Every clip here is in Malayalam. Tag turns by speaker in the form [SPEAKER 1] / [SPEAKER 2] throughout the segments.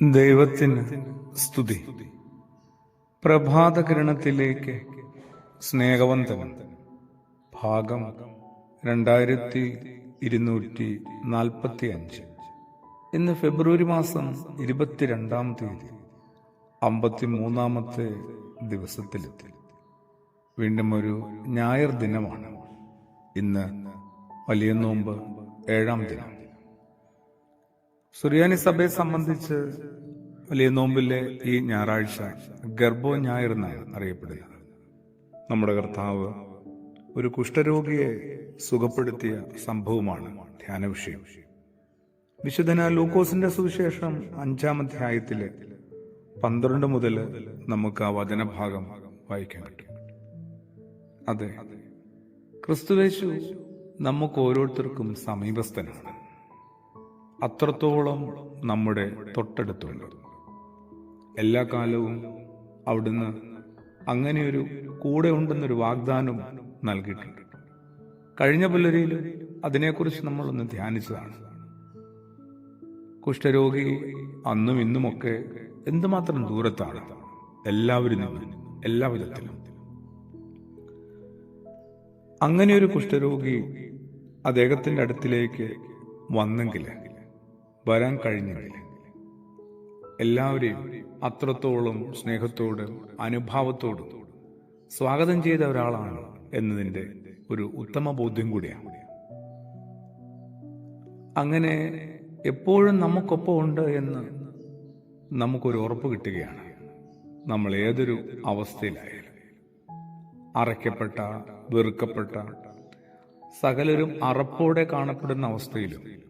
[SPEAKER 1] ദൈവത്തിന് സ്തുതി. പ്രഭാതകിരണത്തിലേക്ക് സ്നേഹവന്ദനം. ഭാഗം 2245. ഇന്ന് ഫെബ്രുവരി മാസം 22-ാം തീയതി 53-ാമത്തെ ദിവസത്തിലെത്തി. വീണ്ടും ഒരു ഞായർ ദിനമാണ്. ഇന്ന് വലിയ നോമ്പ് 7-ാം ദിനം. സുറിയാനി സഭയെ സംബന്ധിച്ച് വലിയ നോമ്പിലെ ഈ ഞായറാഴ്ച ഗർഭോ ഞായർ എന്നാണ് അറിയപ്പെടുന്നത്. നമ്മുടെ കർത്താവ് ഒരു കുഷ്ഠരോഗിയെ സുഖപ്പെടുത്തിയ സംഭവമാണ് ധ്യാന വിഷയം. വിശുദ്ധനായ ലൂക്കോസിന്റെ സുവിശേഷം 5-ാം അധ്യായത്തിലെ 12 മുതൽ നമുക്ക് ആ വചനഭാഗം വായിക്കാൻ പറ്റും. അതെ, ക്രിസ്തുയേശു നമുക്ക് ഓരോരുത്തർക്കും സമീപസ്ഥനാണ്. അത്രത്തോളം നമ്മുടെ തൊട്ടടുത്തുണ്ട്. എല്ലാ കാലവും അവിടുന്ന് അങ്ങനെയൊരു കൂടെ ഉണ്ടെന്നൊരു വാഗ്ദാനം നൽകിയിട്ടുണ്ട്. കഴിഞ്ഞ പുലരിയിൽ അതിനെക്കുറിച്ച് നമ്മളൊന്ന് ധ്യാനിച്ചതാണ്. കുഷ്ഠരോഗി അന്നും ഇന്നുമൊക്കെ എന്തുമാത്രം ദൂരത്താണ് എല്ലാവരിൽ നിന്നും, എല്ലാ വിധത്തിലും. അങ്ങനെയൊരു കുഷ്ഠരോഗി അദ്ദേഹത്തിന്റെ അടുത്തിലേക്ക് വന്നെങ്കിൽ, വരാൻ കഴിഞ്ഞെങ്കിൽ, എല്ലാവരെയും അത്രത്തോളം സ്നേഹത്തോടും അനുഭാവത്തോടും സ്വാഗതം ചെയ്ത ഒരാളാണ് എന്നതിൻ്റെ ഒരു ഉത്തമ ബോധ്യം കൂടിയാണ്. അങ്ങനെ എപ്പോഴും നമുക്കൊപ്പം ഉണ്ട് എന്ന് നമുക്കൊരു ഉറപ്പ് കിട്ടുകയാണ്. നമ്മൾ ഏതൊരു അവസ്ഥയിലായാലും, അറയ്ക്കപ്പെട്ട, വെറുക്കപ്പെട്ട, സകലരും അറപ്പോടെ കാണപ്പെടുന്ന അവസ്ഥയിലും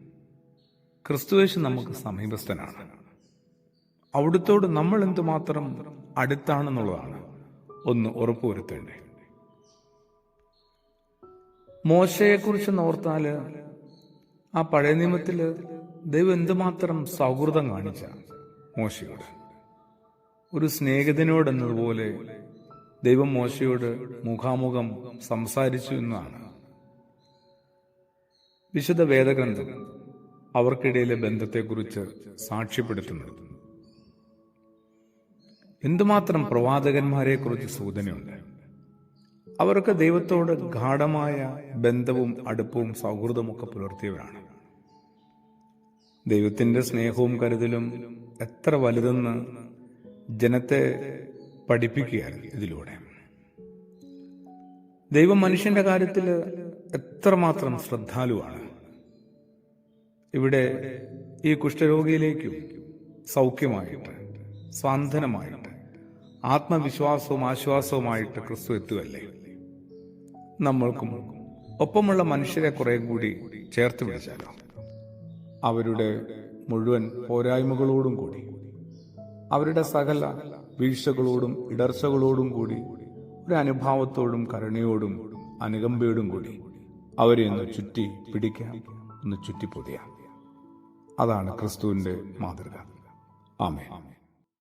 [SPEAKER 1] ക്രിസ്തുയേശു നമുക്ക് സമീപസ്ഥനാണ്. അവിടുത്തോട് നമ്മൾ എന്തുമാത്രം അടുത്താണെന്നുള്ളതാണ് ഒന്ന് ഉറപ്പുവരുത്തേണ്ടത്. മോശയെക്കുറിച്ച് ഓർത്താല്, ആ പഴയ നിയമത്തില് ദൈവം എന്തുമാത്രം സൗഹൃദം കാണിച്ച മോശയോട്. ഒരു സ്നേഹിതനോടെന്നതുപോലെ ദൈവം മോശയോട് മുഖാമുഖം സംസാരിച്ചു എന്നാണ് വിശുദ്ധ വേദഗ്രന്ഥം അവർക്കിടയിലെ ബന്ധത്തെക്കുറിച്ച് സാക്ഷ്യപ്പെടുത്തുന്നത്. എന്തുമാത്രം പ്രവാചകന്മാരെ കുറിച്ച് സൂചനയുണ്ട്. അവരൊക്കെ ദൈവത്തോട് ഗാഢമായ ബന്ധവും അടുപ്പവും സൗഹൃദവും ഒക്കെ പുലർത്തിയവരാണ്. ദൈവത്തിന്റെ സ്നേഹവും കരുതലും എത്ര വലുതെന്ന് ജനത്തെ പഠിപ്പിക്കുകയാണ് ഇതിലൂടെ. ദൈവം മനുഷ്യന്റെ കാര്യത്തിൽ എത്രമാത്രം ശ്രദ്ധാലുവാണ്. ഇവിടെ ഈ കുഷ്ഠരോഗിയിലേക്കും സൗഖ്യമായിട്ട്, സ്വാന്തനമായിട്ട്, ആത്മവിശ്വാസവും ആശ്വാസവുമായിട്ട് ക്രിസ്തു എത്തുകയല്ലേ. നമ്മൾക്കും ഒപ്പമുള്ള മനുഷ്യരെ കുറെ കൂടി ചേർത്ത് പിടിച്ചാലോ, അവരുടെ മുഴുവൻ പോരായ്മകളോടും കൂടി, അവരുടെ സകല വീഴ്ചകളോടും ഇടർച്ചകളോടും കൂടി, ഒരു അനുഭാവത്തോടും കരുണയോടും അനുകമ്പയോടും കൂടി അവരെ ഒന്ന് ചുറ്റി പിടിക്കാം, ഒന്ന് ചുറ്റിപ്പൊതിയാം. അതാണ് ക്രിസ്തുവിന്റെ മാതൃക. ആമേൻ.